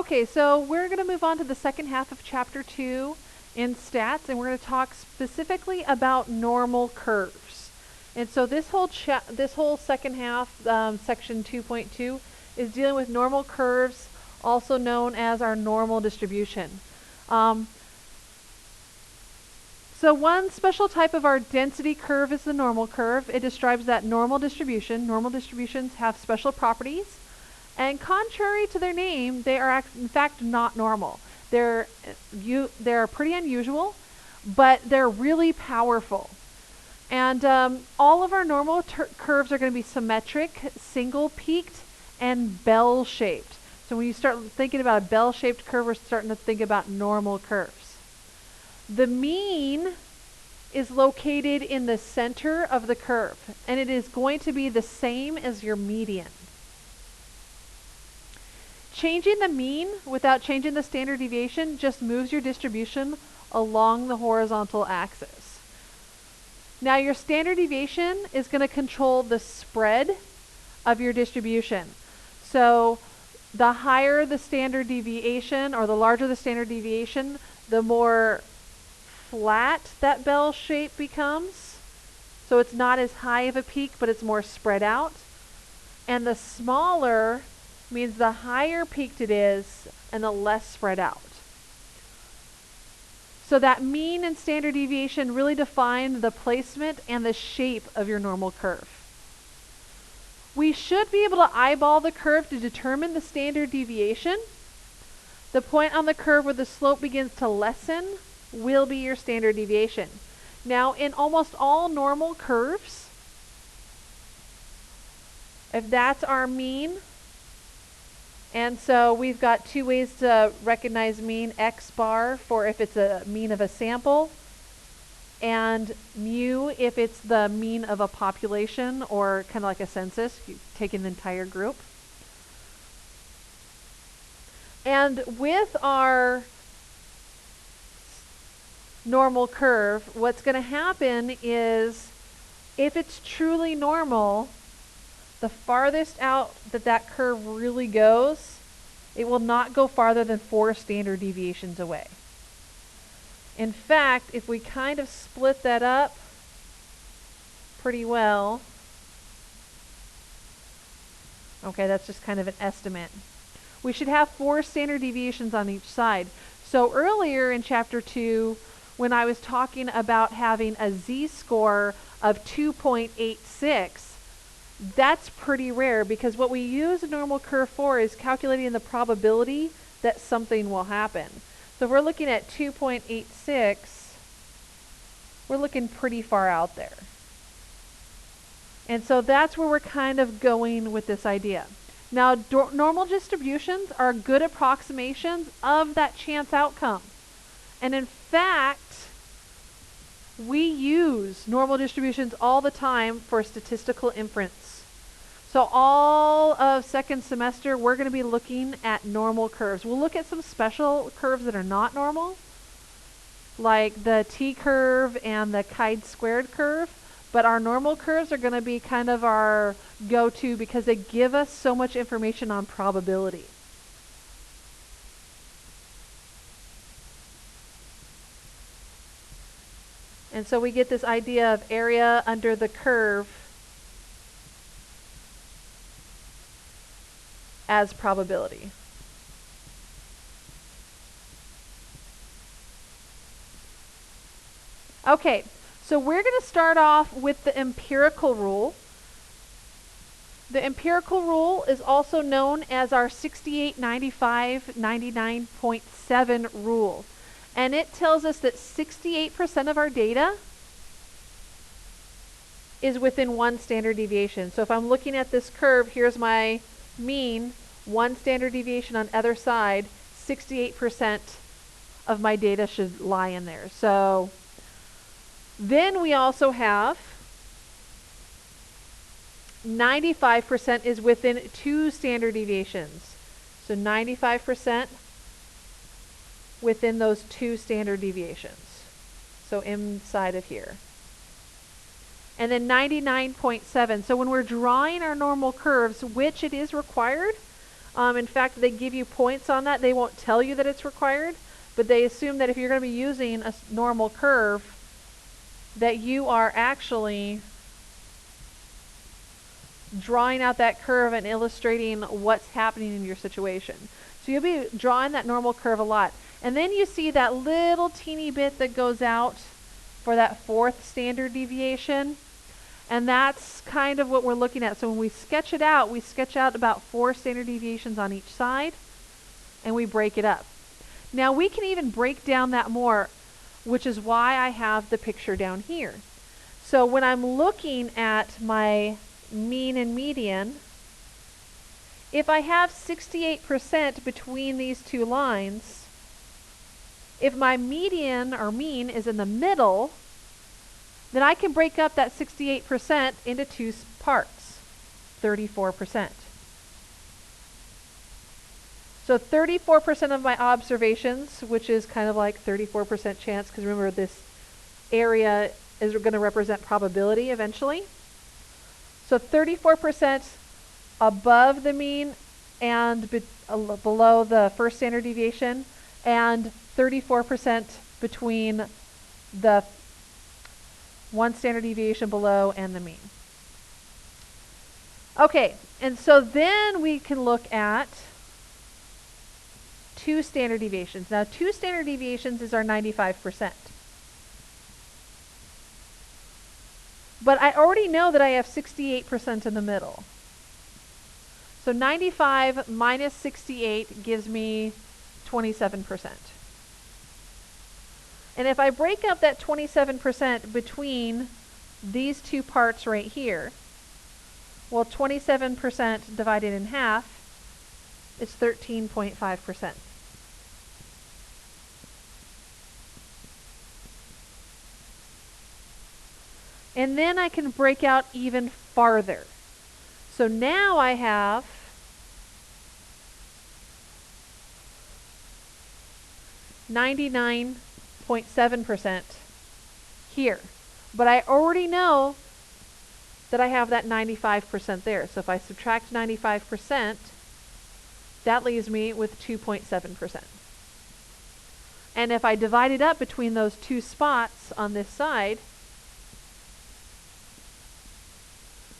Okay, so we're going to move on to the second half of chapter 2 in stats, and we're going to talk specifically about normal curves. And so this whole second half, section 2.2, is dealing with normal curves, also known as our normal distribution. So one special type of our density curve is the normal curve. It describes that normal distribution. Normal distributions have special properties. And contrary to their name, they are in fact not normal. They're pretty unusual, but they're really powerful. And all of our normal curves are going to be symmetric, single-peaked, and bell-shaped. So when you start thinking about a bell-shaped curve, we're starting to think about normal curves. The mean is located in the center of the curve, and it is going to be the same as your median. Changing the mean without changing the standard deviation just moves your distribution along the horizontal axis. Now your standard deviation is going to control the spread of your distribution. So the higher the standard deviation, or the larger the standard deviation, the more flat that bell shape becomes. So it's not as high of a peak, but it's more spread out. And the smaller means the higher peaked it is and the less spread out. So that mean and standard deviation really define the placement and the shape of your normal curve. We should be able to eyeball the curve to determine the standard deviation. The point on the curve where the slope begins to lessen will be your standard deviation. Now, in almost all normal curves, if that's our mean, and so we've got two ways to recognize mean: X bar for if it's a mean of a sample, and mu if it's the mean of a population, or kind of like a census, you take an entire group. And with our normal curve, what's going to happen is, if it's truly normal, the farthest out that curve really goes, it will not go farther than 4 standard deviations away. In fact, if we kind of split that up pretty well, okay, that's just kind of an estimate, we should have 4 standard deviations on each side. So earlier in chapter 2, when I was talking about having a z-score of 2.86, that's pretty rare, because what we use a normal curve for is calculating the probability that something will happen. So if we're looking at 2.86, we're looking pretty far out there. And so that's where we're kind of going with this idea. Now, normal distributions are good approximations of that chance outcome. And in fact, we use normal distributions all the time for statistical inference. So all of second semester, we're going to be looking at normal curves. We'll look at some special curves that are not normal, like the t-curve and the chi-squared curve. But our normal curves are going to be kind of our go-to, because they give us so much information on probability. And so we get this idea of area under the curve as probability. Okay, so we're going to start off with the empirical rule. The empirical rule is also known as our 68, 95, 99.7 rule. And it tells us that 68% of our data is within 1 standard deviation. So if I'm looking at this curve, here's my mean, 1 standard deviation on either side, 68% of my data should lie in there. So then we also have 95% is within 2 standard deviations. So 95% within those 2 standard deviations. So inside of here. And then 99.7. So when we're drawing our normal curves, which it is required, In fact, they give you points on that. They won't tell you that it's required, but they assume that if you're going to be using a normal curve, that you are actually drawing out that curve and illustrating what's happening in your situation. So you'll be drawing that normal curve a lot. And then you see that little teeny bit that goes out for that fourth standard deviation. And that's kind of what we're looking at. So when we sketch it out, we sketch out about 4 standard deviations on each side, and we break it up. Now we can even break down that more, which is why I have the picture down here. So when I'm looking at my mean and median, if I have 68% between these two lines, if my median or mean is in the middle, then I can break up that 68% into 2 parts, 34%. So 34% of my observations, which is kind of like 34% chance, because remember this area is going to represent probability eventually. So 34% above the mean and below the first standard deviation, and 34% between the 1 standard deviation below and the mean. Okay, and so then we can look at 2 standard deviations. Now 2 standard deviations is our 95%. But I already know that I have 68% in the middle. So 95 minus 68 gives me 27%. And if I break up that 27% between these 2 parts right here, well, 27% divided in half is 13.5%. And then I can break out even farther. So now I have 99.7% here. But I already know that I have that 95% there. So if I subtract 95%, that leaves me with 2.7%. And if I divide it up between those 2 spots on this side,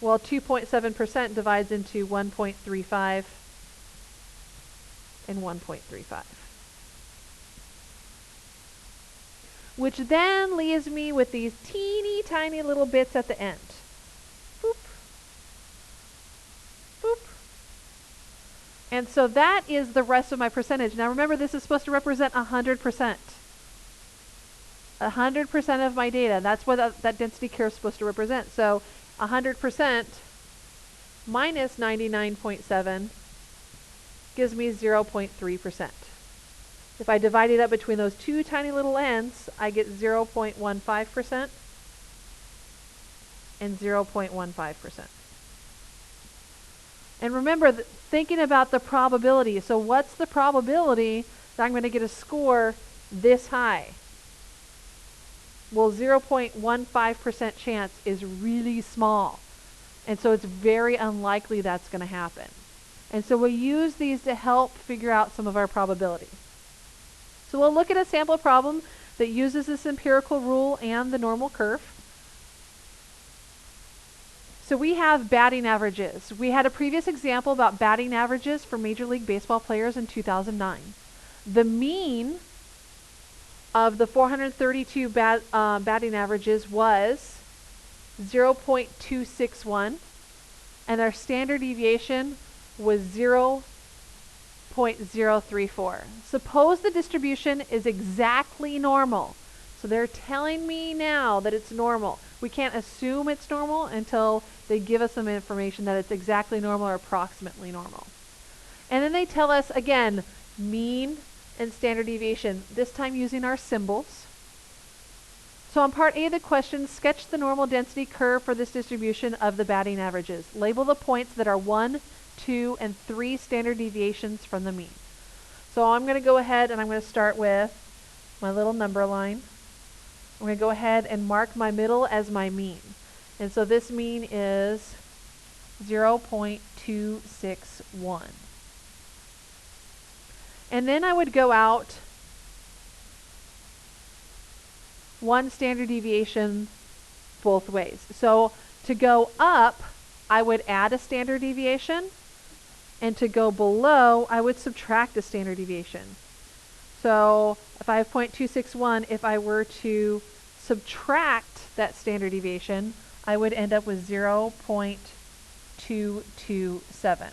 well, 2.7% divides into 1.35 and 1.35. Which then leaves me with these teeny tiny little bits at the end. Boop. Boop. And so that is the rest of my percentage. Now remember, this is supposed to represent 100%. 100% of my data. That's what that density curve is supposed to represent. So 100% minus 99.7 gives me 0.3%. If I divide it up between those 2 tiny little ends, I get 0.15% and 0.15%. And remember, thinking about the probability. So what's the probability that I'm going to get a score this high? Well, 0.15% chance is really small. And so it's very unlikely that's going to happen. And so we use these to help figure out some of our probability. So we'll look at a sample problem that uses this empirical rule and the normal curve. So we have batting averages. We had a previous example about batting averages for Major League Baseball players in 2009. The mean of the 432 batting averages was 0.261, and our standard deviation was 0.034. Suppose the distribution is exactly normal. So they're telling me now that it's normal. We can't assume it's normal until they give us some information that it's exactly normal or approximately normal. And then they tell us, again, mean and standard deviation, this time using our symbols. So on part A of the question, sketch the normal density curve for this distribution of the batting averages. Label the points that are 1, 2, and 3 standard deviations from the mean. So I'm going to go ahead and I'm going to start with my little number line. I'm going to go ahead and mark my middle as my mean. And so this mean is 0.261. And then I would go out one standard deviation both ways. So to go up, I would add a standard deviation, and to go below, I would subtract a standard deviation. So if I have 0.261, if I were to subtract that standard deviation, I would end up with 0.227.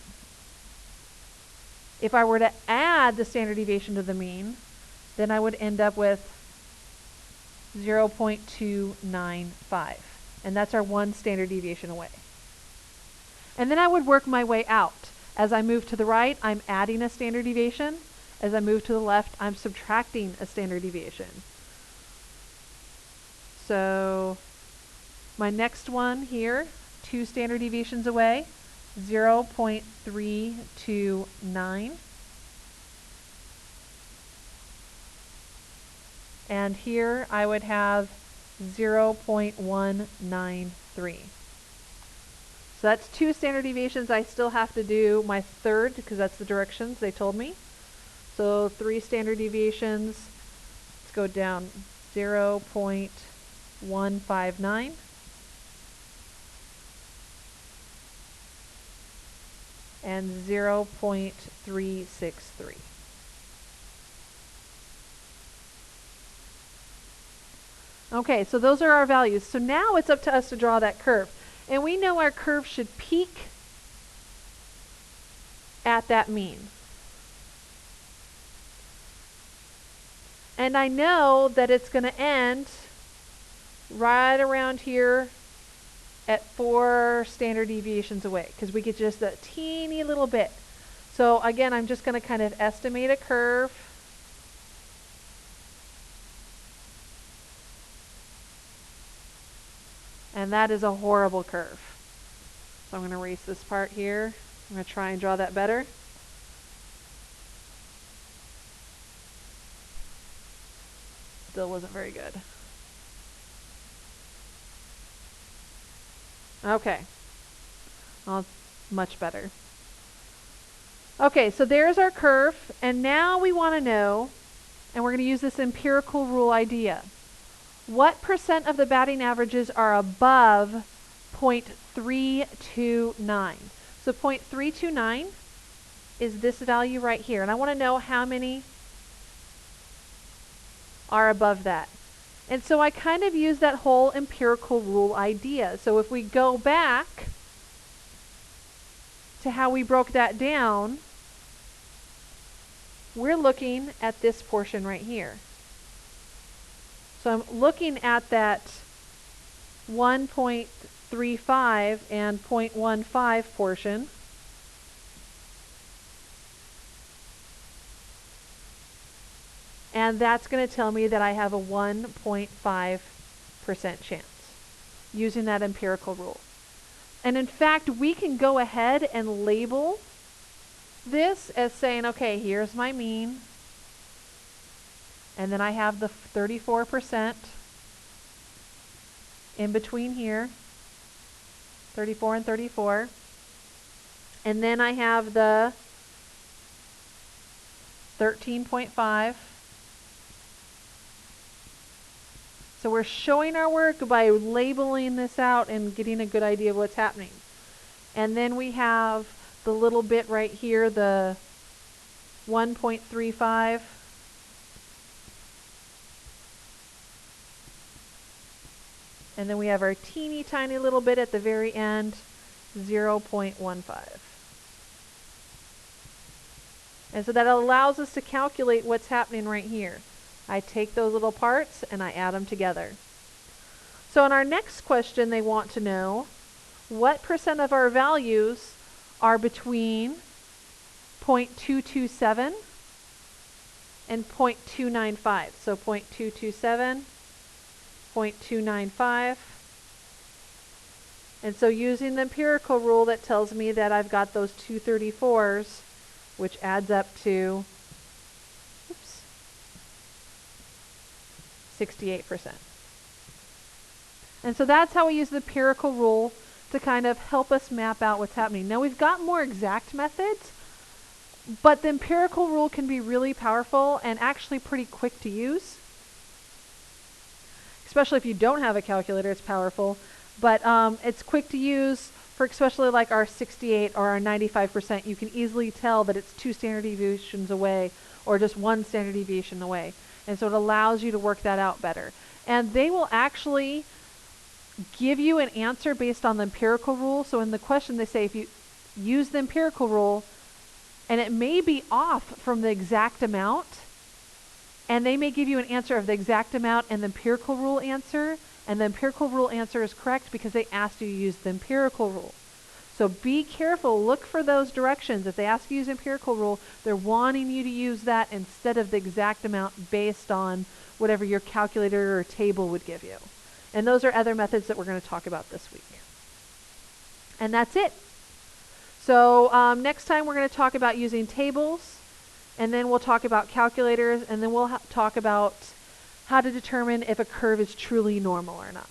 If I were to add the standard deviation to the mean, then I would end up with 0.295. And that's our one standard deviation away. And then I would work my way out. As I move to the right, I'm adding a standard deviation. As I move to the left, I'm subtracting a standard deviation. So my next one here, 2 standard deviations away, 0.329. And here I would have 0.193. So that's 2 standard deviations. I still have to do my third because that's the directions they told me. So 3 standard deviations. Let's go down 0.159. And 0.363. Okay, so those are our values. So now it's up to us to draw that curve. And we know our curve should peak at that mean. And I know that it's going to end right around here at 4 standard deviations away, because we get just a teeny little bit. So again, I'm just going to kind of estimate a curve. And that is a horrible curve. So I'm going to erase this part here. I'm going to try and draw that better. Still wasn't very good. Okay. Well, much better. Okay, so there's our curve. And now we want to know, and we're going to use this empirical rule idea. What percent of the batting averages are above 0.329? So 0.329 is this value right here. And I want to know how many are above that. And so I kind of use that whole empirical rule idea. So if we go back to how we broke that down, we're looking at this portion right here. So I'm looking at that 1.35 and 0.15 portion. And that's going to tell me that I have a 1.5% chance using that empirical rule. And in fact, we can go ahead and label this as saying, okay, here's my mean. And then I have the 34% in between here, 34 and 34. And then I have the 13.5. So we're showing our work by labeling this out and getting a good idea of what's happening. And then we have the little bit right here, the 1.35. And then we have our teeny tiny little bit at the very end, 0.15. And so that allows us to calculate what's happening right here. I take those little parts and I add them together. So in our next question, they want to know what percent of our values are between 0.227 and 0.295. So 0.227, 0.295. And so using the empirical rule, that tells me that I've got those 234s, which adds up to 68%. And so that's how we use the empirical rule to kind of help us map out what's happening. Now we've got more exact methods, But the empirical rule can be really powerful and actually pretty quick to use. Especially if you don't have a calculator, it's powerful. But it's quick to use for especially like our 68 or our 95%. You can easily tell that it's 2 standard deviations away or just 1 standard deviation away. And so it allows you to work that out better. And they will actually give you an answer based on the empirical rule. So in the question they say if you use the empirical rule, and it may be off from the exact amount, and they may give you an answer of the exact amount and the empirical rule answer, and the empirical rule answer is correct because they asked you to use the empirical rule. So be careful, look for those directions. If they ask you to use empirical rule, they're wanting you to use that instead of the exact amount based on whatever your calculator or table would give you. And those are other methods that we're going to talk about this week. And that's it. So next time we're going to talk about using tables, and then we'll talk about calculators, and then we'll talk about how to determine if a curve is truly normal or not.